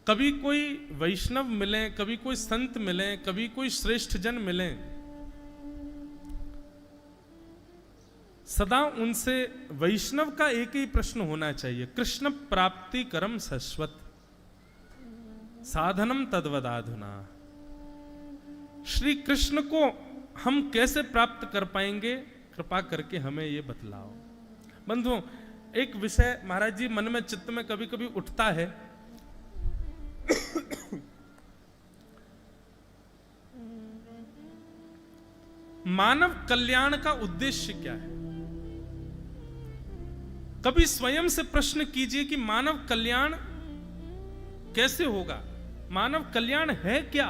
कभी कोई वैष्णव मिले, कभी कोई संत मिले, कभी कोई श्रेष्ठ जन मिले, सदा उनसे वैष्णव का एक ही प्रश्न होना चाहिए, कृष्ण प्राप्ति करम शाश्वत साधनम तद्वदाधुना। श्री कृष्ण को हम कैसे प्राप्त कर पाएंगे, कृपा करके हमें ये बतलाओ। बंधुओं, एक विषय महाराज जी मन में चित्त में कभी कभी उठता है। मानव कल्याण का उद्देश्य क्या है? कभी स्वयं से प्रश्न कीजिए कि मानव कल्याण कैसे होगा, मानव कल्याण है क्या?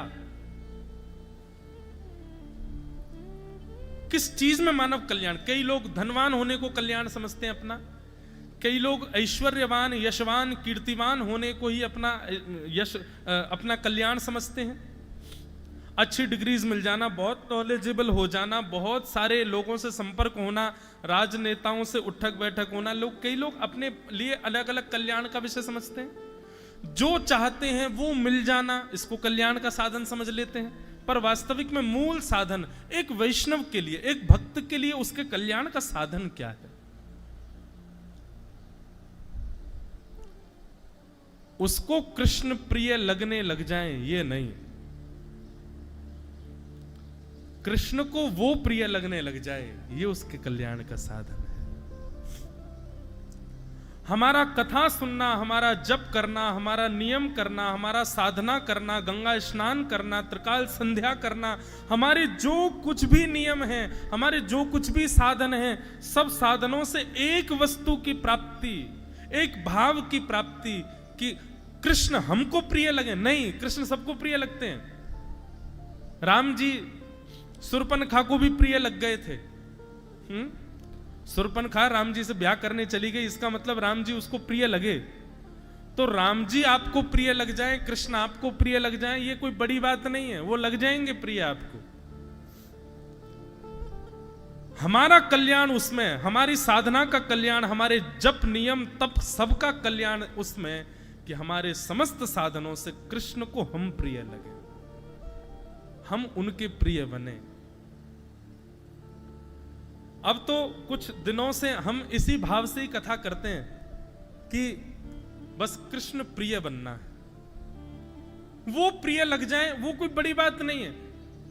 किस चीज में मानव कल्याण? कई लोग धनवान होने को कल्याण समझते हैं अपना, कई लोग ऐश्वर्यवान, यशवान, कीर्तिवान होने को ही अपना कल्याण समझते हैं। अच्छी डिग्रीज मिल जाना, बहुत नॉलेजेबल हो जाना, बहुत सारे लोगों से संपर्क होना, राजनेताओं से उठक बैठक होना, कई लोग अपने लिए अलग अलग कल्याण का विषय समझते हैं। जो चाहते हैं वो मिल जाना, इसको कल्याण का साधन समझ लेते हैं। पर वास्तविक में मूल साधन एक वैष्णव के लिए, एक भक्त के लिए उसके कल्याण का साधन क्या है? उसको कृष्ण प्रिय लगने लग जाएं, ये नहीं, कृष्ण को वो प्रिय लगने लग जाए, ये उसके कल्याण का साधन है। हमारा कथा सुनना, हमारा जप करना, हमारा नियम करना, हमारा साधना करना, गंगा स्नान करना, त्रिकाल संध्या करना, हमारे जो कुछ भी नियम हैं, हमारे जो कुछ भी साधन हैं, सब साधनों से एक वस्तु की प्राप्ति, एक भाव की प्राप्ति कि कृष्ण हमको प्रिय लगे। नहीं, कृष्ण सबको प्रिय लगते हैं। राम जी सुर्पनखा को भी प्रिय लग गए थे। सुर्पनखा राम जी से ब्याह करने चली गई, इसका मतलब राम जी उसको प्रिय लगे। तो राम जी आपको प्रिय लग जाएं, कृष्ण आपको प्रिय लग जाएं, ये कोई बड़ी बात नहीं है, वो लग जाएंगे प्रिय आपको। हमारा कल्याण उसमें, हमारी साधना का कल्याण, हमारे जप नियम तप सबका कल्याण उसमें कि हमारे समस्त साधनों से कृष्ण को हम प्रिय लगे, हम उनके प्रिय बने। अब तो कुछ दिनों से हम इसी भाव से ही कथा करते हैं कि बस कृष्ण प्रिय बनना है, वो प्रिय लग जाए, वो कोई बड़ी बात नहीं है।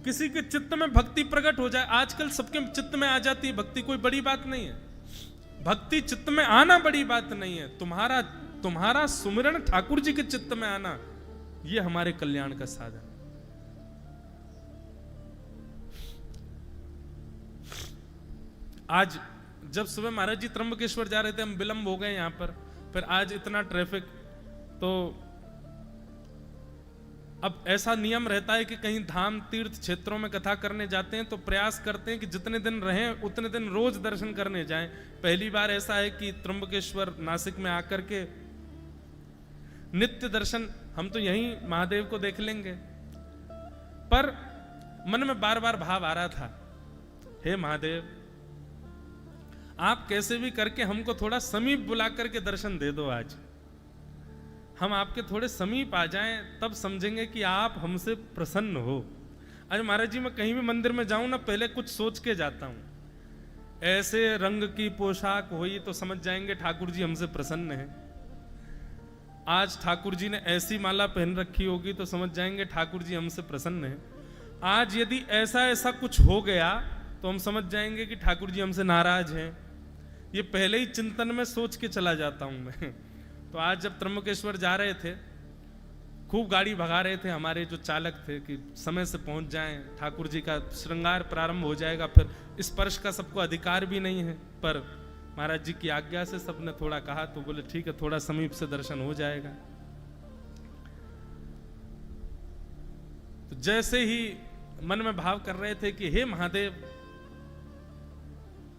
किसी के चित्त में भक्ति प्रकट हो जाए, आजकल सबके चित्त में आ जाती है भक्ति, कोई बड़ी बात नहीं है। भक्ति चित्त में आना बड़ी बात नहीं है, तुम्हारा सुमिरन ठाकुर जी के चित्त में आना, ये हमारे कल्याण का साधन। आज जब सुबह महाराज जी त्र्यंबकेश्वर जा रहे थे, हम विलंब हो गए यहां पर, फिर आज इतना ट्रैफिक, तो अब ऐसा नियम रहता है कि कहीं धाम तीर्थ क्षेत्रों में कथा करने जाते हैं तो प्रयास करते हैं कि जितने दिन रहें उतने दिन रोज दर्शन करने जाएं। पहली बार ऐसा है कि त्र्यंबकेश्वर नासिक में आकर के नित्य दर्शन, हम तो यहीं महादेव को देख लेंगे, पर मन में बार बार भाव आ रहा था, हे महादेव आप कैसे भी करके हमको थोड़ा समीप बुला करके दर्शन दे दो। आज हम आपके थोड़े समीप आ जाएं, तब समझेंगे कि आप हमसे प्रसन्न हो। आज महाराज जी मैं कहीं भी मंदिर में जाऊं ना, पहले कुछ सोच के जाता हूं, ऐसे रंग की पोशाक हुई तो समझ जाएंगे ठाकुर जी हमसे प्रसन्न है। आज ठाकुर जी ने ऐसी माला पहन रखी होगी तो समझ जाएंगे ठाकुर जी हमसे प्रसन्न है। आज यदि ऐसा ऐसा कुछ हो गया तो हम समझ जाएंगे कि ठाकुर जी हमसे नाराज हैं। ये पहले ही चिंतन में सोच के चला जाता हूं मैं। तो आज जब त्र्यंबकेश्वर जा रहे थे, खूब गाड़ी भगा रहे थे हमारे जो चालक थे कि समय से पहुंच जाएं, ठाकुर जी का श्रृंगार प्रारंभ हो जाएगा, फिर स्पर्श का सबको अधिकार भी नहीं है, पर महाराज जी की आज्ञा से सबने थोड़ा कहा तो बोले ठीक है, थोड़ा समीप से दर्शन हो जाएगा। तो जैसे ही मन में भाव कर रहे थे कि हे महादेव,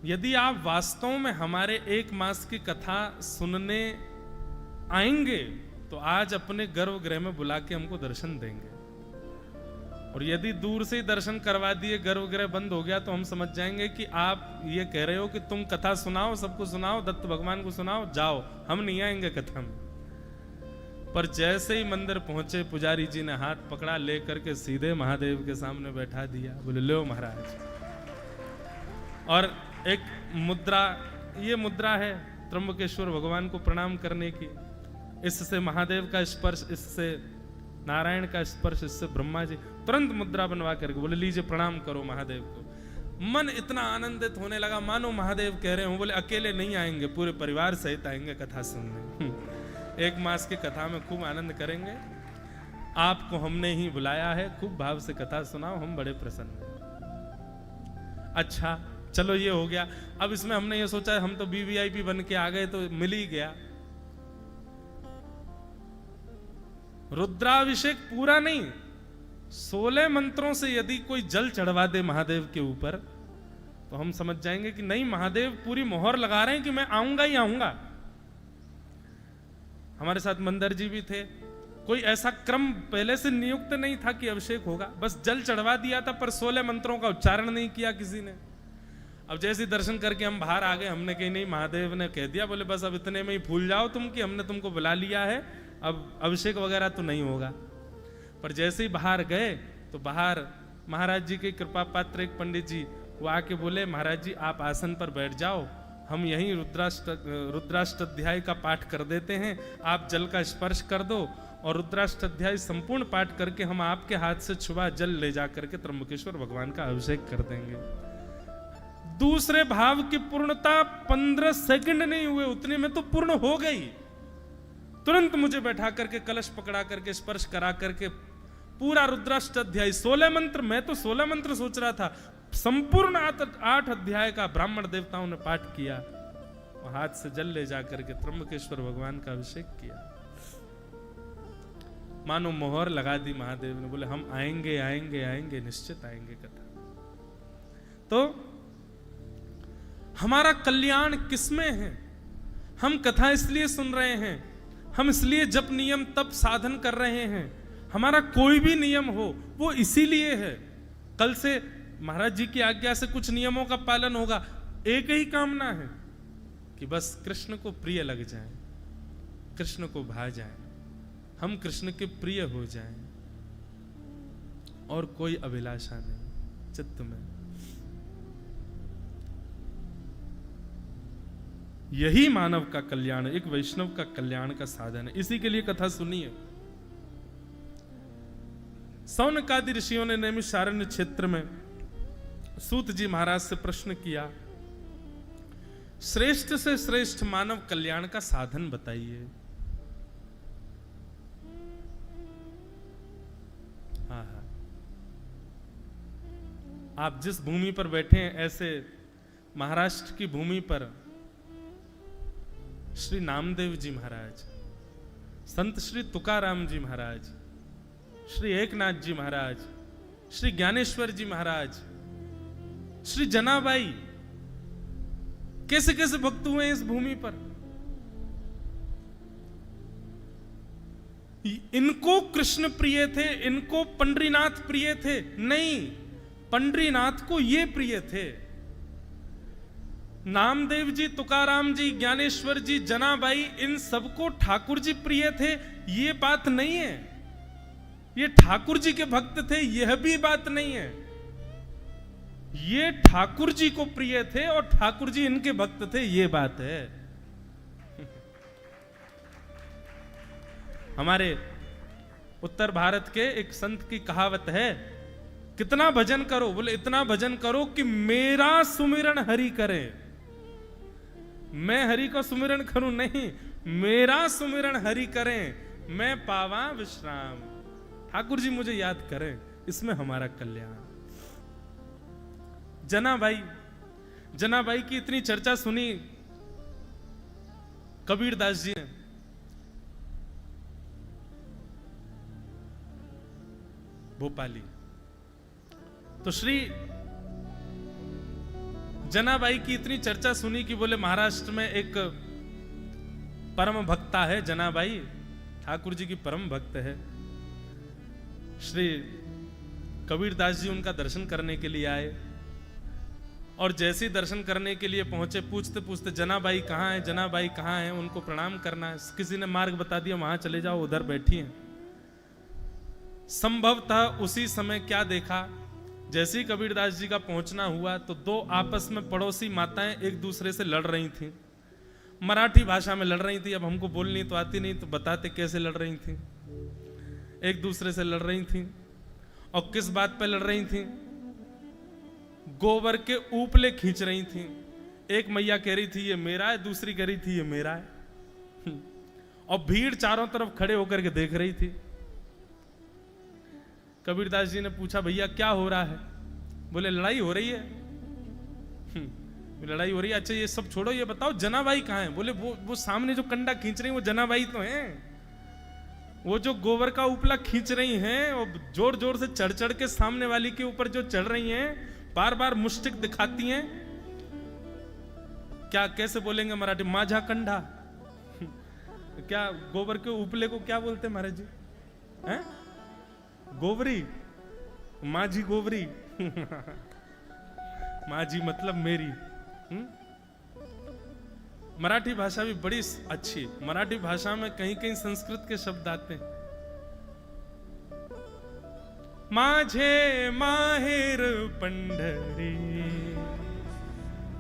यदि आप वास्तव में हमारे 1 मास की कथा सुनने आएंगे तो आज अपने गर्भगृह में बुला के हमको दर्शन देंगे, और यदि दूर से ही दर्शन करवा दिए, गर्भगृह बंद हो गया, तो हम समझ जाएंगे कि आप ये कह रहे हो कि तुम कथा सुनाओ, सबको सुनाओ, दत्त भगवान को सुनाओ, जाओ, हम नहीं आएंगे कथा में। पर जैसे ही मंदिर पहुंचे पुजारी जी ने हाथ पकड़ा, ले करके सीधे महादेव के सामने बैठा दिया। बोले लो महाराज। और एक मुद्रा, ये मुद्रा है त्र्यंबकेश्वर भगवान को प्रणाम करने की। इससे महादेव का स्पर्श, इससे नारायण का स्पर्श, इससे ब्रह्मा जी, तुरंत मुद्रा बनवा करके बोले लीजिए प्रणाम करो महादेव को। मन इतना आनंदित होने लगा मानो महादेव कह रहे हो। बोले अकेले नहीं आएंगे, पूरे परिवार सहित आएंगे कथा सुनने। 1 मास की कथा में खूब आनंद करेंगे। आपको हमने ही बुलाया है, खूब भाव से कथा सुनाओ, हम बड़े प्रसन्न हैं। अच्छा चलो ये हो गया। अब इसमें हमने ये सोचा हम तो वीवीआईपी बन के आ गए तो मिल ही गया। रुद्राभिषेक पूरा नहीं, 16 मंत्रों से यदि कोई जल चढ़वा दे महादेव के ऊपर तो हम समझ जाएंगे कि नहीं, महादेव पूरी मोहर लगा रहे हैं कि मैं आऊंगा ही आऊंगा। हमारे साथ मंदर जी भी थे। कोई ऐसा क्रम पहले से नियुक्त नहीं था कि अभिषेक होगा, बस जल चढ़वा दिया था, पर 16 मंत्रों का उच्चारण नहीं किया किसी ने। अब जैसे दर्शन करके हम बाहर आ गए, हमने कही नहीं, महादेव ने कह दिया, बोले बस अब इतने में ही भूल जाओ तुम कि हमने तुमको बुला लिया है, अब अभिषेक वगैरह तो नहीं होगा। पर जैसे ही बाहर गए तो बाहर महाराज जी के कृपा पात्र एक पंडित जी वो आके बोले महाराज जी आप आसन पर बैठ जाओ, हम यहीं रुद्राष्टाध्याय का पाठ कर देते हैं, आप जल का स्पर्श कर दो और रुद्राष्टाध्याय संपूर्ण पाठ करके हम आपके हाथ से छुआ जल ले जा करके त्र्यंबकेश्वर भगवान का अभिषेक कर देंगे। दूसरे भाव की पूर्णता 15 सेकंड नहीं हुए, उतने में तो पूर्ण हो गई। तुरंत मुझे बैठा करके कलश पकड़ा करके स्पर्श करा करके पूरा रुद्राष्टाध्याय 16 मंत्र, मैं तो 16 मंत्र सोच रहा था, संपूर्ण 8 अध्याय का ब्राह्मण देवताओं ने पाठ किया और हाथ से जल ले जा करके त्र्यंबकेश्वर भगवान का अभिषेक किया। मानो मोहर लगा दी महादेव ने, बोले हम आएंगे आएंगे आएंगे, निश्चित आएंगे कथा। तो हमारा कल्याण किसमें है? हम कथा इसलिए सुन रहे हैं, हम इसलिए जप नियम तप साधन कर रहे हैं। हमारा कोई भी नियम हो वो इसीलिए है, कल से महाराज जी की आज्ञा से कुछ नियमों का पालन होगा। एक ही कामना है कि बस कृष्ण को प्रिय लग जाए, कृष्ण को भा जाए, हम कृष्ण के प्रिय हो जाएं, और कोई अभिलाषा नहीं चित्त में। यही मानव का कल्याण, एक वैष्णव का कल्याण का साधन है। इसी के लिए कथा सुनिए। सौनकादि ऋषियों ने नैमिषारण्य क्षेत्र में सूत जी महाराज से प्रश्न किया, श्रेष्ठ से श्रेष्ठ मानव कल्याण का साधन बताइए। हाँ, आप जिस भूमि पर बैठे हैं, ऐसे महाराष्ट्र की भूमि पर श्री नामदेव जी महाराज, संत श्री तुकाराम जी महाराज, श्री एकनाथ जी महाराज, श्री ज्ञानेश्वर जी महाराज, श्री जनाबाई, कैसे कैसे भक्त हुए इस भूमि पर। इनको कृष्ण प्रिय थे, इनको पंडरीनाथ प्रिय थे? नहीं, पंडरीनाथ को ये प्रिय थे। नामदेव जी, तुकाराम जी, ज्ञानेश्वर जी, जनाबाई, इन सबको ठाकुर जी प्रिय थे, ये बात नहीं है। ये ठाकुर जी के भक्त थे, यह भी बात नहीं है। ये ठाकुर जी को प्रिय थे और ठाकुर जी इनके भक्त थे, ये बात है। हमारे उत्तर भारत के एक संत की कहावत है, कितना भजन करो? बोले इतना भजन करो कि मेरा सुमिरन हरि करे। मैं हरि का सुमिरन करूं नहीं, मेरा सुमिरन हरि करें, मैं पावा विश्राम। ठाकुर जी मुझे याद करें, इसमें हमारा कल्याण। जनाबाई की इतनी चर्चा सुनी कबीरदास जी ने। भोपाली तो श्री जनाबाई की इतनी चर्चा सुनी कि बोले महाराष्ट्र में एक परम भक्ता है जनाबाई, ठाकुर जी की परम भक्त है। श्री कबीरदास जी उनका दर्शन करने के लिए आए। और जैसे ही दर्शन करने के लिए पहुंचे, पूछते पूछते जनाबाई कहाँ है, जनाबाई कहाँ है, उनको प्रणाम करना है। किसी ने मार्ग बता दिया, वहां चले जाओ, उधर बैठी हैं। संभवतः उसी समय क्या देखा, जैसे ही कबीरदास जी का पहुंचना हुआ तो दो आपस में पड़ोसी माताएं एक दूसरे से लड़ रही थीं। मराठी भाषा में लड़ रही थी। अब हमको बोलनी तो आती नहीं, तो बताते कैसे लड़ रही थी। एक दूसरे से लड़ रही थी और किस बात पे लड़ रही थी, गोबर के ऊपले खींच रही थी। एक मैया कह रही थी ये मेरा है, दूसरी कह रही थी ये मेरा है। और भीड़ चारों तरफ खड़े होकर के देख रही थी। कबीरदास जी ने पूछा भैया क्या हो रहा है? बोले लड़ाई हो रही है। लड़ाई हो रही है, अच्छा ये सब छोड़ो, ये बताओ जनाबाई कहाँ है? बोले वो सामने जो कंडा खींच रही है वो जनाबाई तो है। वो जो गोबर का उपला खींच रही हैं और जोर जोर से चढ़ चढ़ के सामने वाली के ऊपर जो चढ़ रही हैं, बार बार मुष्टिक दिखाती हैं। क्या कैसे बोलेंगे मराठी? माझा कंडा। क्या गोबर के उपले को क्या बोलते महाराज जी? हैं? गोबरी, माझी गोबरी। माझी मतलब मेरी। मराठी भाषा भी बड़ी अच्छी। मराठी भाषा में कहीं कहीं संस्कृत के शब्द आते हैं। माझे माहेर पंढरी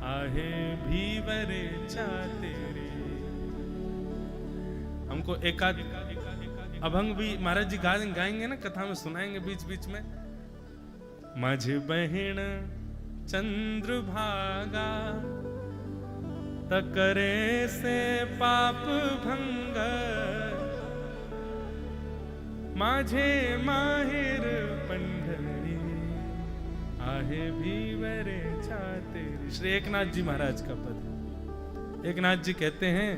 आहे भीवरे तेरे। हमको एकाध अभंग भी महाराज जी गाएंगे ना, कथा में सुनाएंगे बीच बीच में। माझे बहन चंद्रभागा तकरे से पाप भंग। माझे माहिर पंढरी आहे भीवरे तेरी। श्री एकनाथ जी महाराज का पद। एकनाथ जी कहते हैं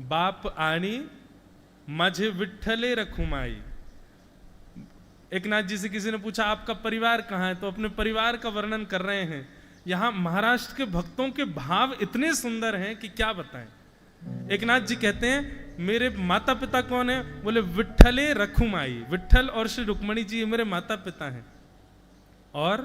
बाप आणी माझे विठ्ठले रखुमाई। एकनाथ जी से किसी ने पूछा आपका परिवार कहाँ है, तो अपने परिवार का वर्णन कर रहे हैं। यहां महाराष्ट्र के भक्तों के भाव इतने सुंदर हैं कि क्या बताएं। एकनाथ जी कहते हैं मेरे माता पिता कौन है? बोले विठ्ठले रखुमाई। विठ्ठल और श्री रुक्मणी जी मेरे माता पिता हैं। और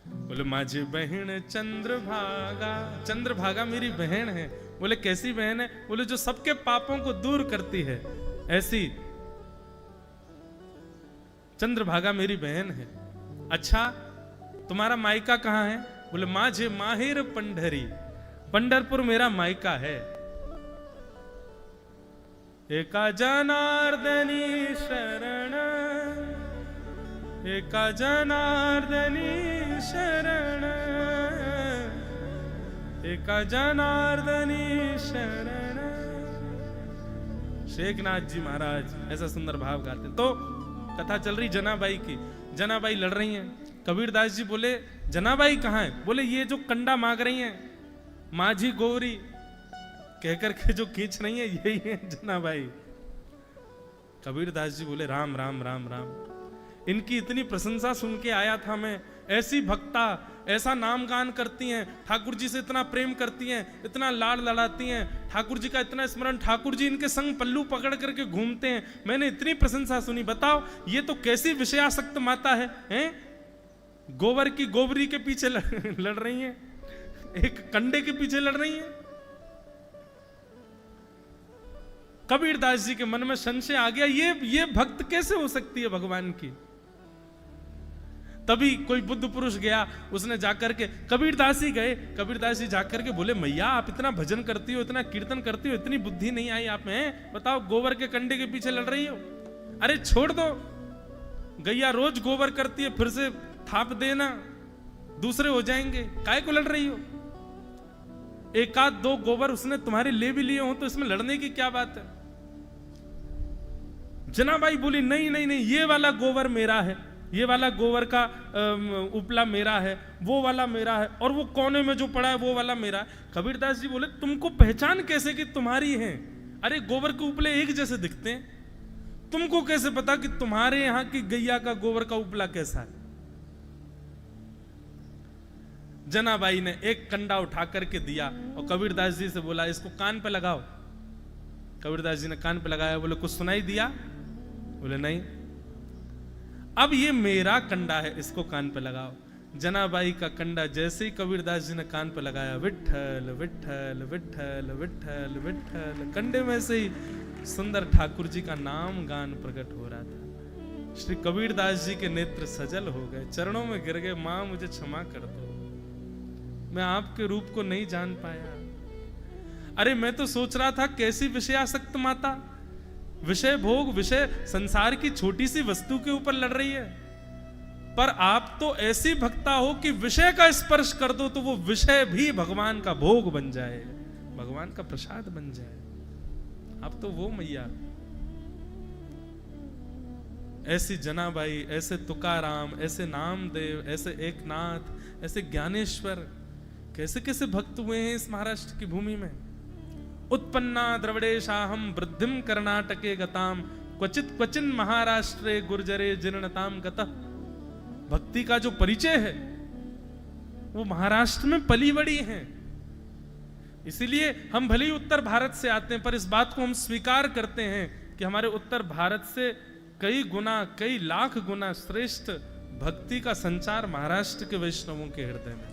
बोले माझी बहन चंद्रभागा। चंद्रभागा मेरी बहन है। बोले कैसी बहन है? बोले जो सबके पापों को दूर करती है, ऐसी चंद्रभागा मेरी बहन है। अच्छा तुम्हारा मायका कहाँ है? बोले माझे माहिर पंढरी। पंढरपुर मेरा मायका है। एका जनार्दनी शरण, एका जनार्दनी शरण, एका जनार्दनी शरण। शेखनाथ जी महाराज ऐसा सुंदर भाव गाते। तो कथा चल रही जनाबाई की। जनाबाई लड़ रही हैं। कबीरदास जी बोले जनाबाई कहाँ है? बोले ये जो कंडा मांग रही हैं, माझी गौरी कहकर के जो खींच रही है यही है जनाबाई। कबीरदास जी बोले राम राम राम राम। इनकी इतनी प्रशंसा सुन के आया था मैं। ऐसी भक्ता, ऐसा नाम गान करती हैं, ठाकुर जी से इतना प्रेम करती हैं, इतना लाड लड़ाती हैं, ठाकुर जी का इतना स्मरण, ठाकुर जी इनके संग पल्लू पकड़ करके घूमते हैं। मैंने इतनी प्रशंसा सुनी। बताओ ये तो कैसी विषयासक्त माता है, हैं? गोबर की गोबरी के पीछे लड़ रही हैं, एक कंडे के पीछे लड़ रही हैं। कबीरदास जी के मन में संशय आ गया, ये भक्त कैसे हो सकती है भगवान की? तभी कोई बुद्ध पुरुष गया, उसने जाकर के, कबीरदास जी गए, कबीरदास जी जाकर के बोले मैया आप इतना भजन करती हो, इतना कीर्तन करती हो, इतनी बुद्धि नहीं आई आप में? बताओ गोबर के कंडे के पीछे लड़ रही हो। अरे छोड़ दो, गैया रोज गोबर करती है, फिर से थाप देना, दूसरे हो जाएंगे, काहे को लड़ रही हो? एक आध दो गोबर उसने तुम्हारे ले भी लिए हो तो इसमें लड़ने की क्या बात है? जनाबाई बोली नहीं नहीं नहीं, ये वाला गोबर मेरा है, ये वाला गोबर का उपला मेरा है, वो वाला मेरा है, और वो कोने में जो पड़ा है वो वाला मेरा है। कबीरदास जी बोले तुमको पहचान कैसे कि तुम्हारी है? अरे गोबर के उपले एक जैसे दिखते हैं, तुमको कैसे पता कि तुम्हारे यहां की गैया का गोबर का उपला कैसा है? जनाबाई ने एक कंडा उठा करके दिया और कबीरदास जी से बोला इसको कान पे लगाओ। कबीरदास जी ने कान पे लगाया। बोले कुछ सुनाई दिया? बोले नहीं। अब ये मेरा कंडा है, इसको कान पे लगाओ। जनाबाई का कंडा जैसे ही कबीरदास जी ने कान पे लगाया, विठ्ठल विठ्ठल विठ्ठल विठ्ठल विठ्ठल, कंडे में से ही सुंदर ठाकुर जी का नाम गान प्रकट हो रहा था। श्री कबीरदास जी के नेत्र सजल हो गए, चरणों में गिर गए, मां मुझे क्षमा कर दो, मैं आपके रूप को नहीं जान पाया। अरे मैं तो सोच रहा था कैसी विषयासक्त माता, विषय भोग, विषय संसार की छोटी सी वस्तु के ऊपर लड़ रही है, पर आप तो ऐसी भक्ता हो कि विषय का स्पर्श कर दो तो वो विषय भी भगवान का भोग बन जाए, भगवान का प्रसाद बन जाए। आप तो वो मैया। ऐसी जनाबाई, ऐसे तुकाराम, ऐसे नामदेव, ऐसे एकनाथ, ऐसे ज्ञानेश्वर, कैसे कैसे भक्त हुए हैं इस महाराष्ट्र की भूमि में। उत्पन्ना द्रविड़ेशाहम वृद्धिम कर्नाटके गताम, क्वचित क्वचिन महाराष्ट्रे गुर्जरे जीर्णताम गतः। भक्ति का जो परिचय है वो महाराष्ट्र में पली बड़ी है। इसीलिए हम भले ही उत्तर भारत से आते हैं, पर इस बात को हम स्वीकार करते हैं कि हमारे उत्तर भारत से कई गुना, कई लाख गुना श्रेष्ठ भक्ति का संचार महाराष्ट्र के वैष्णवों के हृदय में।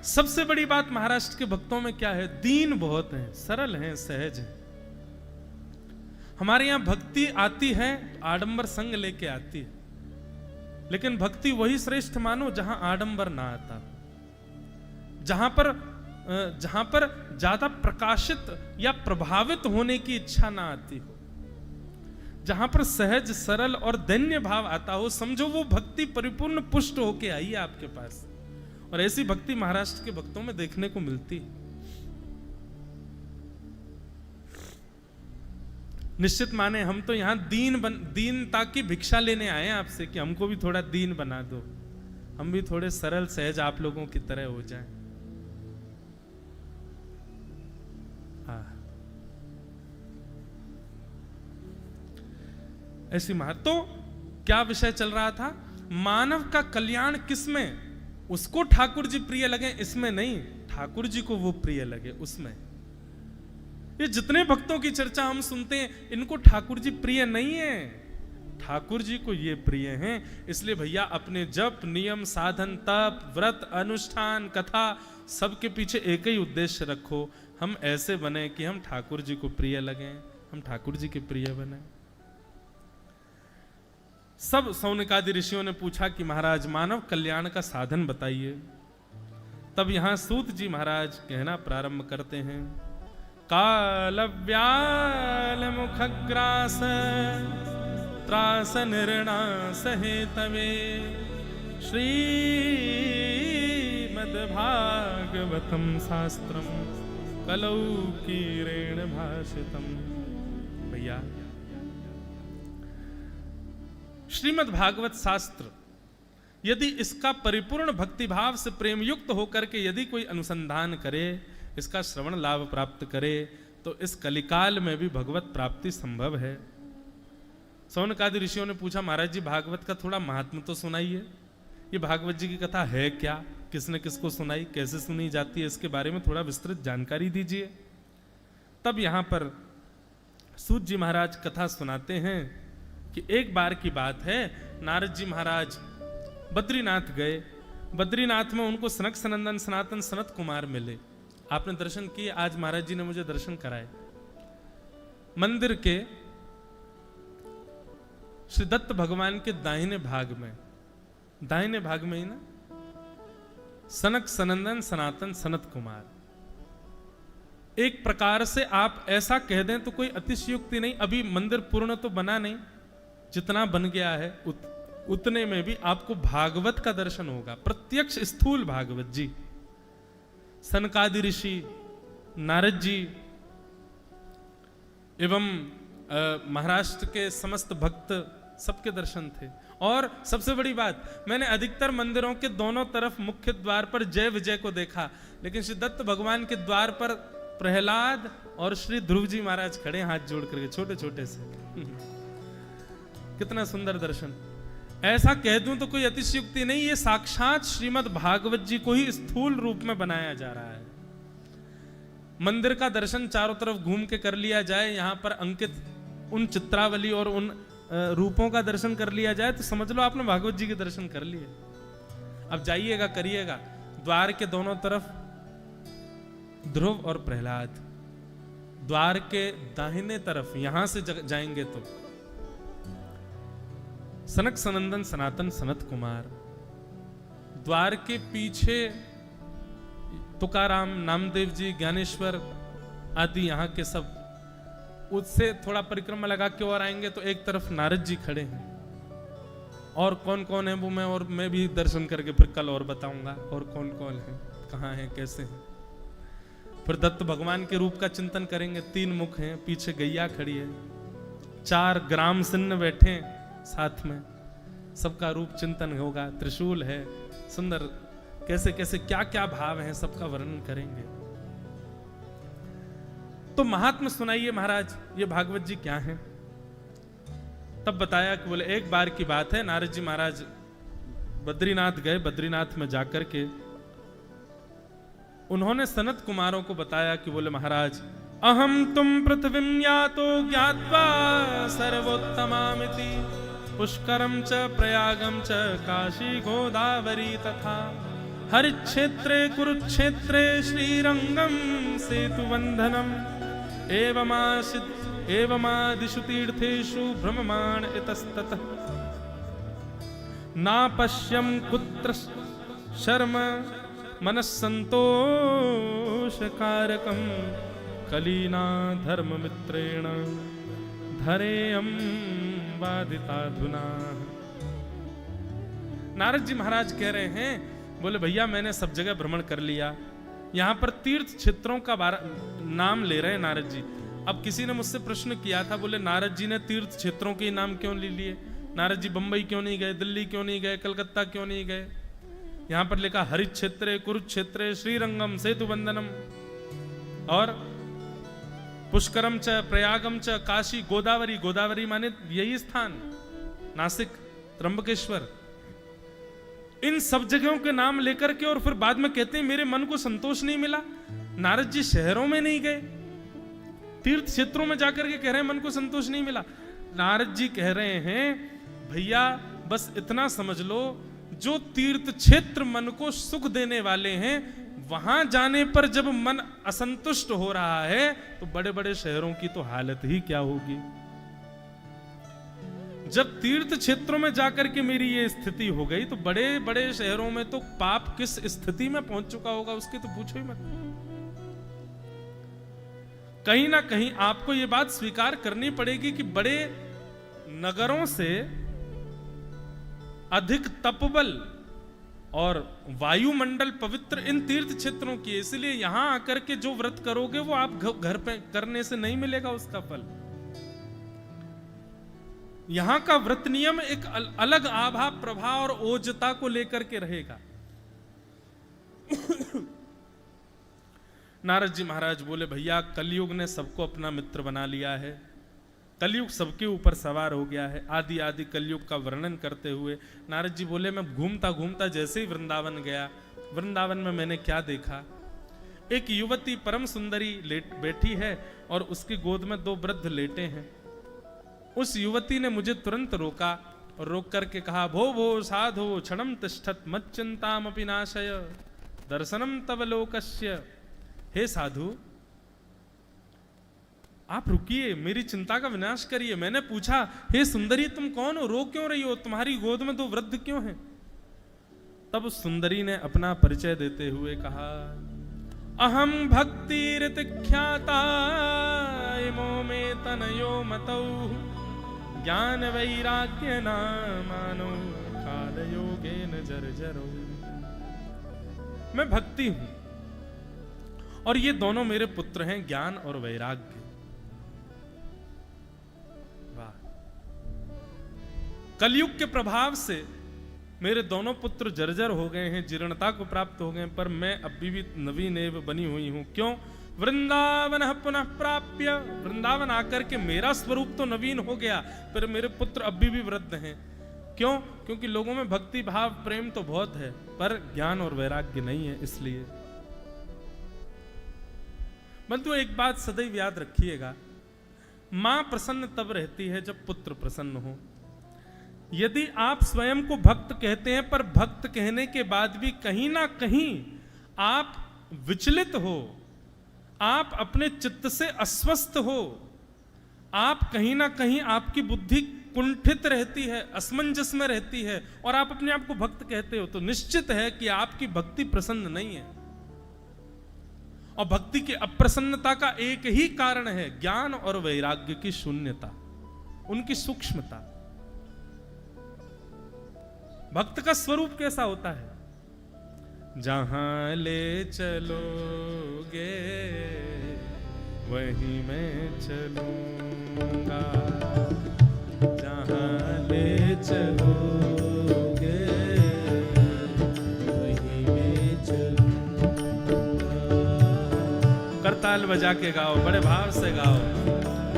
सबसे बड़ी बात महाराष्ट्र के भक्तों में क्या है? दीन बहुत हैं, सरल हैं, सहज हैं। हमारे यहां भक्ति आती है तो आडंबर संग लेके आती है, लेकिन भक्ति वही श्रेष्ठ मानो जहां आडंबर ना आता, जहां पर ज्यादा प्रकाशित या प्रभावित होने की इच्छा ना आती हो, जहां पर सहज, सरल और दैन्य भाव आता हो, समझो वो भक्ति परिपूर्ण पुष्ट होके आई है आपके पास। और ऐसी भक्ति महाराष्ट्र के भक्तों में देखने को मिलती है। निश्चित माने हम तो यहां दीनता की भिक्षा लेने आए हैं आपसे कि हमको भी थोड़ा दीन बना दो, हम भी थोड़े सरल सहज आप लोगों की तरह हो जाएं। ऐसी तो क्या विषय चल रहा था? मानव का कल्याण किसमें? उसको ठाकुर जी प्रिय लगे इसमें नहीं, ठाकुर जी को वो प्रिय लगे उसमें। ये जितने भक्तों की चर्चा हम सुनते हैं, इनको ठाकुर जी प्रिय नहीं है, ठाकुर जी को ये प्रिय हैं। इसलिए भैया अपने जप, नियम, साधन, तप, व्रत, अनुष्ठान, कथा, सबके पीछे एक ही उद्देश्य रखो, हम ऐसे बने कि हम ठाकुर जी को प्रिय लगे, हम ठाकुर जी के प्रिय बने। सब सौनकादि ऋषियों ने पूछा कि महाराज मानव कल्याण का साधन बताइए। तब यहां सूत जी महाराज कहना प्रारंभ करते हैं, काल व्याल मुखग्रास त्रास निर्णास हेतवे श्रीमद्भागवतम शास्त्रम कलौ कीरेण भाषितम। भैया श्रीमद् भागवत शास्त्र यदि इसका परिपूर्ण भक्तिभाव से प्रेम युक्त होकर के यदि कोई अनुसंधान करे, इसका श्रवण लाभ प्राप्त करे, तो इस कलिकाल में भी भगवत प्राप्ति संभव है। सौनकादि ऋषियों ने पूछा, महाराज जी भागवत का थोड़ा महात्म तो सुनाइए, ये भागवत जी की कथा है क्या, किसने किसको सुनाई, कैसे सुनी जाती है, इसके बारे में थोड़ा विस्तृत जानकारी दीजिए। तब यहां पर सूत जी महाराज कथा सुनाते हैं कि एक बार की बात है, नारद जी महाराज बद्रीनाथ गए। बद्रीनाथ में उनको सनक सनंदन सनातन सनत कुमार मिले। आपने दर्शन किए, आज महाराज जी ने मुझे दर्शन कराए। मंदिर के श्री दत्त भगवान के दाहिने भाग में ही ना, सनक सनंदन सनातन सनत कुमार। एक प्रकार से आप ऐसा कह दें तो कोई अतिशयोक्ति नहीं। अभी मंदिर पूर्ण तो बना नहीं, जितना बन गया है उतने में भी आपको भागवत का दर्शन होगा, प्रत्यक्ष स्थूल भागवत जी। सनकादि ऋषि, नारद जी एवं महाराष्ट्र के समस्त भक्त सबके दर्शन थे। और सबसे बड़ी बात, मैंने अधिकतर मंदिरों के दोनों तरफ मुख्य द्वार पर जय विजय को देखा, लेकिन श्री दत्त भगवान के द्वार पर प्रहलाद और श्री ध्रुव जी महाराज खड़े हाथ जोड़ करके, छोटे छोटे से। कितना सुंदर दर्शन। ऐसा कह दूं तो कोई अतिशयोक्ति नहीं, ये साक्षात श्रीमद् भागवत जी को ही स्थूल रूप में बनाया जा रहा है। मंदिर का दर्शन चारों तरफ घूम के कर लिया जाए, यहां पर अंकित उन चित्रावली और उन रूपों का दर्शन कर लिया जाए तो समझ लो आपने भागवत जी के दर्शन कर लिए। अब जाइएगा, करिएगा। द्वार के दोनों तरफ ध्रुव और प्रहलाद, द्वार के दाहिने तरफ यहां से जाएंगे तो सनक सनंदन सनातन सनत कुमार, द्वार के पीछे तुकाराम, नामदेव जी, ज्ञानेश्वर आदि यहाँ के सब। उससे थोड़ा परिक्रमा लगा के और आएंगे तो एक तरफ नारद जी खड़े हैं, और कौन कौन है वो मैं भी दर्शन करके फिर कल और बताऊंगा, और कौन कौन है, कहाँ है, कैसे हैं। फिर दत्त भगवान के रूप का चिंतन करेंगे। 3 मुख हैं, पीछे गैया खड़ी है, 4 ग्राम सिन्न बैठे साथ में, सबका रूप चिंतन होगा। त्रिशूल है, सुंदर, कैसे कैसे क्या क्या भाव हैं, सबका वर्णन करेंगे। तो महात्मा सुनाइए महाराज, ये भागवत जी क्या है। तब बताया कि बोले एक बार की बात है, नारद जी महाराज बद्रीनाथ गए। बद्रीनाथ में जाकर के उन्होंने सनत कुमारों को बताया कि बोले महाराज, अहम तुम पृथ्वीं यातो ज्ञात्वा सर्वोत्तमामिति, पुष्करम च प्रयागम च काशी गोदावरी तथा हरिक्षेत्रे कुरुक्षेत्रे श्रीरंगम सेतुबंधनम एवमादिषु तीर्थेषु भ्रममाण इतस्ततः नापश्यं कुत्र शर्म मनस्संतोषकारकं कलीना धर्ममित्रेण धरेयं बाधिताधुना। नारद जी महाराज कह रहे हैं, बोले भैया मैंने सब जगह भ्रमण कर लिया। यहाँ पर तीर्थ क्षेत्रों का नाम ले रहे हैं नारद जी। अब किसी ने मुझसे प्रश्न किया था, बोले नारद जी ने तीर्थ क्षेत्रों के नाम क्यों ले लिए? नारद जी बंबई क्यों नहीं गए, दिल्ली क्यों नहीं गए, कलकत्ता क्यों नहीं गए? यहाँ पर लिखा हरिक्षेत्रे कुरुक्षेत्रे श्रीरंगम सेतुबंधनम और पुष्करम च प्रयागम च काशी गोदावरी। गोदावरी माने यही स्थान, नासिक, त्र्यंबकेश्वर, इन सब जगहों के नाम लेकर के और फिर बाद में कहते हैं मेरे मन को संतोष नहीं मिला। नारद जी शहरों में नहीं गए, तीर्थ क्षेत्रों में जाकर के कह रहे हैं मन को संतोष नहीं मिला। नारद जी कह रहे हैं भैया बस इतना समझ लो, जो तीर्थ क्षेत्र मन को सुख देने वाले हैं वहां जाने पर जब मन असंतुष्ट हो रहा है तो बड़े बड़े शहरों की तो हालत ही क्या होगी। जब तीर्थ क्षेत्रों में जाकर के मेरी ये स्थिति हो गई तो बड़े बड़े शहरों में तो पाप किस स्थिति में पहुंच चुका होगा उसकी तो पूछो ही मत। कहीं ना कहीं आपको ये बात स्वीकार करनी पड़ेगी कि बड़े नगरों से अधिक तपबल और वायुमंडल पवित्र इन तीर्थ क्षेत्रों की, इसलिए यहां आकर के जो व्रत करोगे वो आप घर पे करने से नहीं मिलेगा उसका फल। यहां का व्रत नियम एक अलग आभा, प्रभा और ओजता को लेकर के रहेगा। नारद जी महाराज बोले भैया कलयुग ने सबको अपना मित्र बना लिया है, कलयुग सबके ऊपर सवार हो गया है। आदि आदि कलयुग का वर्णन करते हुए नारद जी बोले मैं घूमता घूमता जैसे ही वृंदावन गया, वृंदावन में मैंने क्या देखा, एक युवती परम सुंदरी बैठी है और उसकी गोद में 2 वृद्ध लेटे हैं। उस युवती ने मुझे तुरंत रोका और रोक करके कहा भो भो साधो क्षणम तिष्ठत मत चिंतामपि नाशय दर्शनम तव लोकस्य। हे साधु आप रुकिए, मेरी चिंता का विनाश करिए। मैंने पूछा हे सुंदरी तुम कौन हो, रो क्यों रही हो, तुम्हारी गोद में 2 वृद्ध क्यों हैं? तब उस सुंदरी ने अपना परिचय देते हुए कहा अहम भक्ति ख्याता इमो में तनयो मतौ ज्ञान वैराग्य नामानो काल योगेन जर्जरो। मैं भक्ति हूं और ये दोनों मेरे पुत्र हैं, ज्ञान और वैराग्य। वाह, कलयुग के प्रभाव से मेरे दोनों पुत्र जर्जर हो गए हैं, जीर्णता को प्राप्त हो गए, पर मैं अभी भी नवीन एव बनी हुई हूं। क्यों? वृंदावन पुनः प्राप्य, वृंदावन आकर के मेरा स्वरूप तो नवीन हो गया, पर मेरे पुत्र अभी भी वृद्ध हैं। क्यों? क्योंकि लोगों में भक्ति भाव प्रेम तो बहुत है पर ज्ञान और वैराग्य नहीं है। इसलिए परंतु एक बात सदैव याद रखिएगा, मां प्रसन्न तब रहती है जब पुत्र प्रसन्न हो। यदि आप स्वयं को भक्त कहते हैं पर भक्त कहने के बाद भी कहीं ना कहीं आप विचलित हो, आप अपने चित्त से अस्वस्थ हो, आप कहीं ना कहीं आपकी बुद्धि कुंठित रहती है, असमंजस में रहती है और आप अपने आप को भक्त कहते हो, तो निश्चित है कि आपकी भक्ति प्रसन्न नहीं है। और भक्ति की अप्रसन्नता का एक ही कारण है, ज्ञान और वैराग्य की शून्यता, उनकी सूक्ष्मता। भक्त का स्वरूप कैसा होता है? जहां ले चलोगे वहीं मैं चलूंगा, जहां ले चलोगे वहीं मैं चलूंगा। करताल बजा के गाओ, बड़े भाव से गाओ।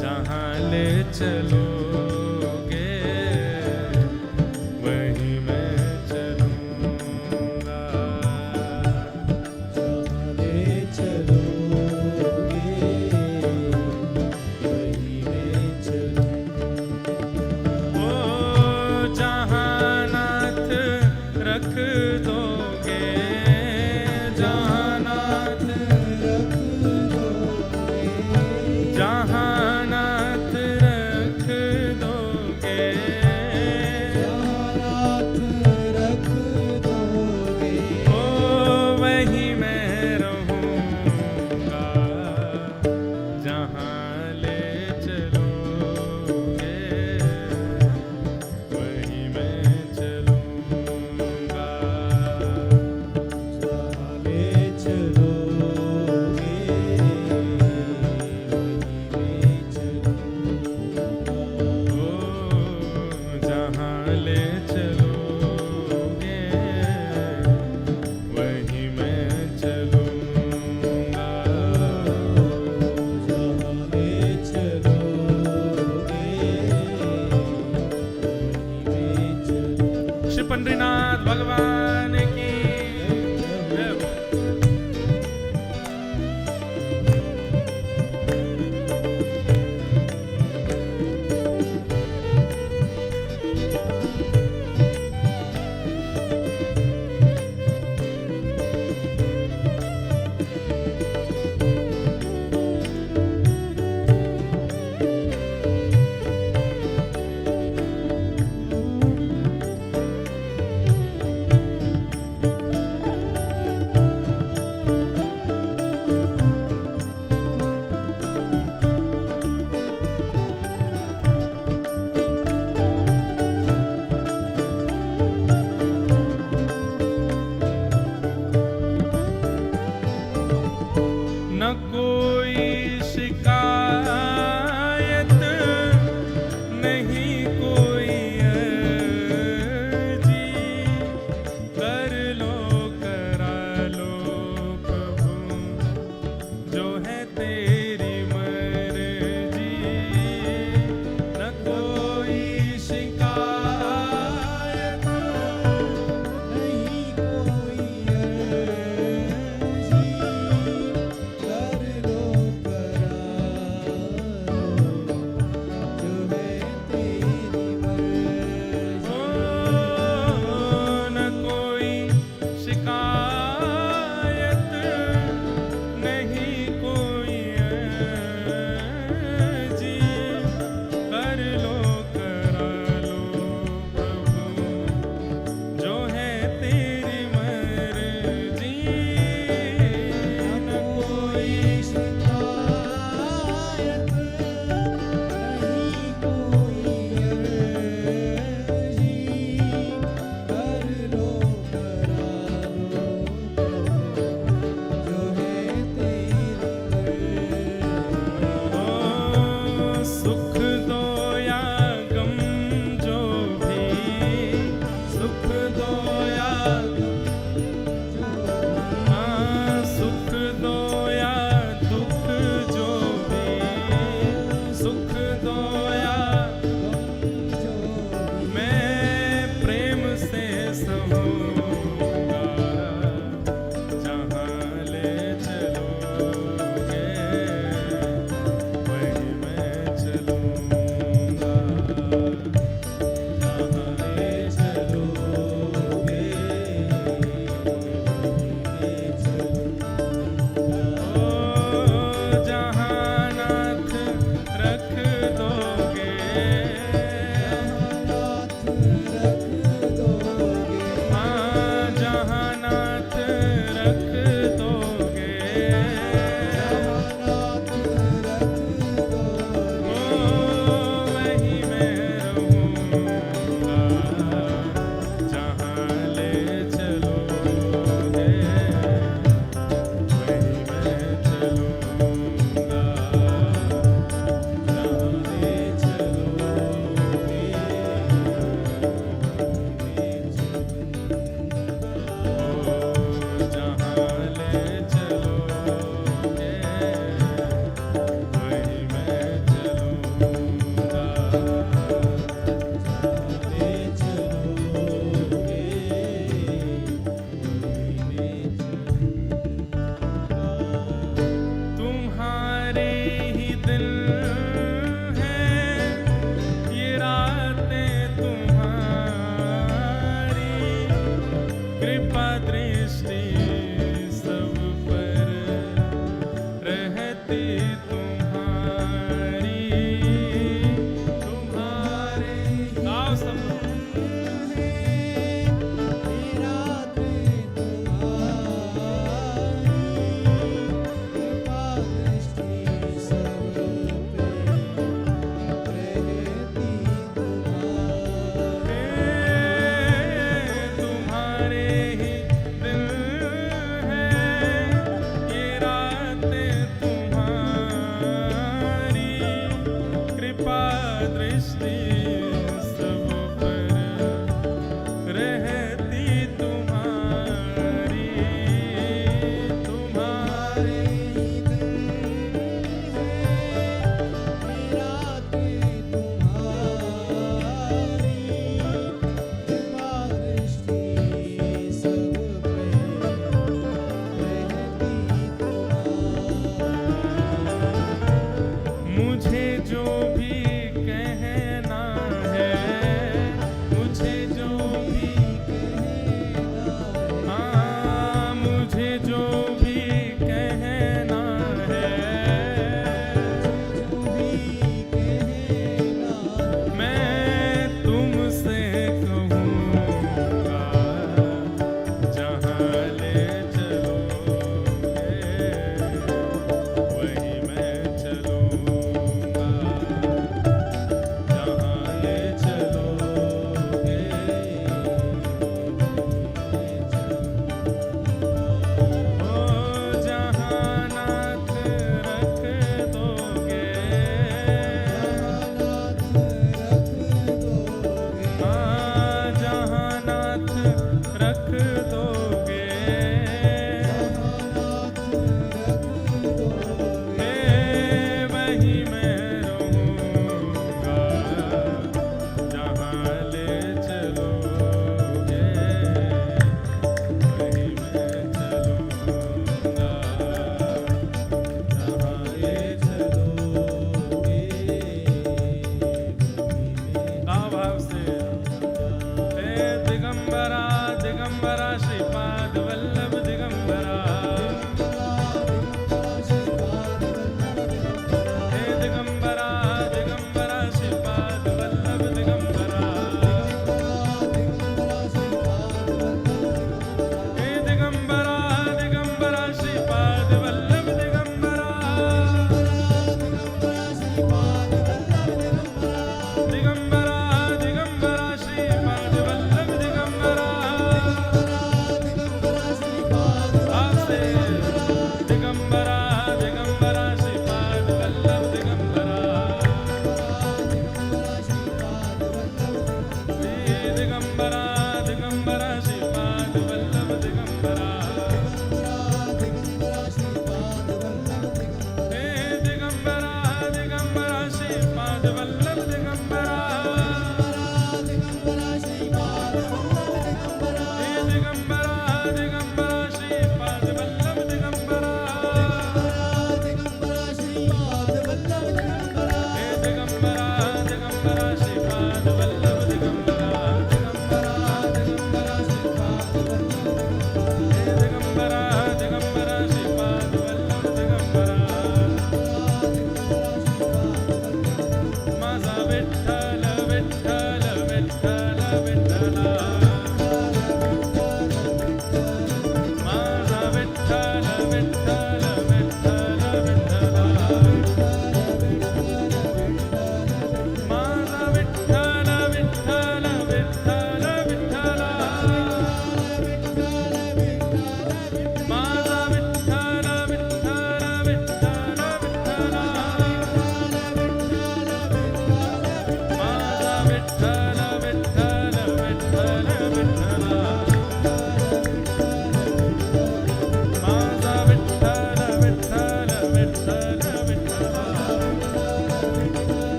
जहां ले चलोगे वहीं मैं चलूंगा, जहां ले चलोगे वहीं मैं चलूंगा। ओ जहां नाथ रख दोगे, जहां नाथ रख दोगे, जहां नाथ रख दोगे, जहां नाथ रख दोगे, ओ वहीं मैं रहूंगा, जहां ले चलोगे वहीं मैं चलूंगा, जहां ले चलोगे वहीं मैं चलूंगा। ओ जहां ले चलोगे वहीं मैं चलूंगा, जहां ले चलोगे वहीं मैं चलूंगा। श्री पंडरीनाथ भगवान की जय। न कोई शिकायत, नहीं कोई अर्जी, कर लो करा लो प्रभु जो है तेरी मर्जी। न कोई शिकायत, नहीं कोई अर्जी, कर लो करा लो जो है तेरी मर्जी। न कोई शिकायत, नहीं कोई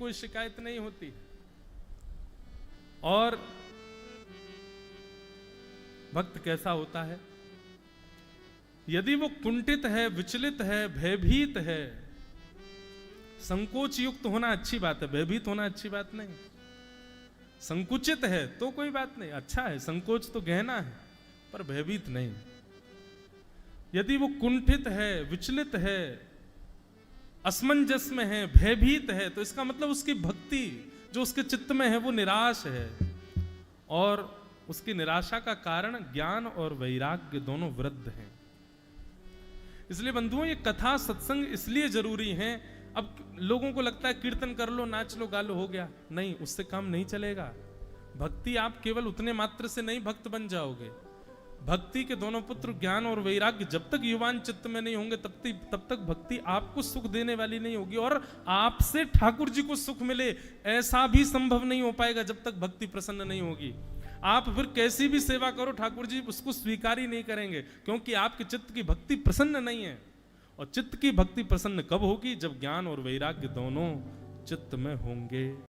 कोई शिकायत नहीं होती। और भक्त कैसा होता है? यदि वो कुंठित है, विचलित है, भयभीत है, संकोच युक्त होना अच्छी बात है, भयभीत होना अच्छी बात नहीं। संकुचित है तो कोई बात नहीं, अच्छा है, संकोच तो गहना है, पर भयभीत नहीं। यदि वो कुंठित है, विचलित है, असमंजस में है, भयभीत है, तो इसका मतलब उसकी भक्ति जो उसके चित्त में है वो निराश है, और उसकी निराशा का कारण ज्ञान और वैराग्य दोनों वृद्ध हैं। इसलिए बंधुओं, ये कथा सत्संग इसलिए जरूरी है। अब लोगों को लगता है कीर्तन कर लो, नाच लो, गा लो, हो गया। नहीं, उससे काम नहीं चलेगा। भक्ति आप केवल उतने मात्र से नहीं भक्त बन जाओगे। भक्ति के दोनों पुत्र ज्ञान और वैराग्य जब तक युवान चित्त में नहीं होंगे तब तक भक्ति आपको सुख देने वाली नहीं होगी, और आपसे ठाकुर जी को सुख मिले ऐसा भी संभव नहीं हो पाएगा जब तक भक्ति प्रसन्न नहीं होगी। आप फिर कैसी भी सेवा करो, ठाकुर जी उसको स्वीकार ही नहीं करेंगे, क्योंकि आपके चित्त की भक्ति प्रसन्न नहीं है। और चित्त की भक्ति प्रसन्न कब होगी? जब ज्ञान और वैराग्य दोनों चित्त में होंगे।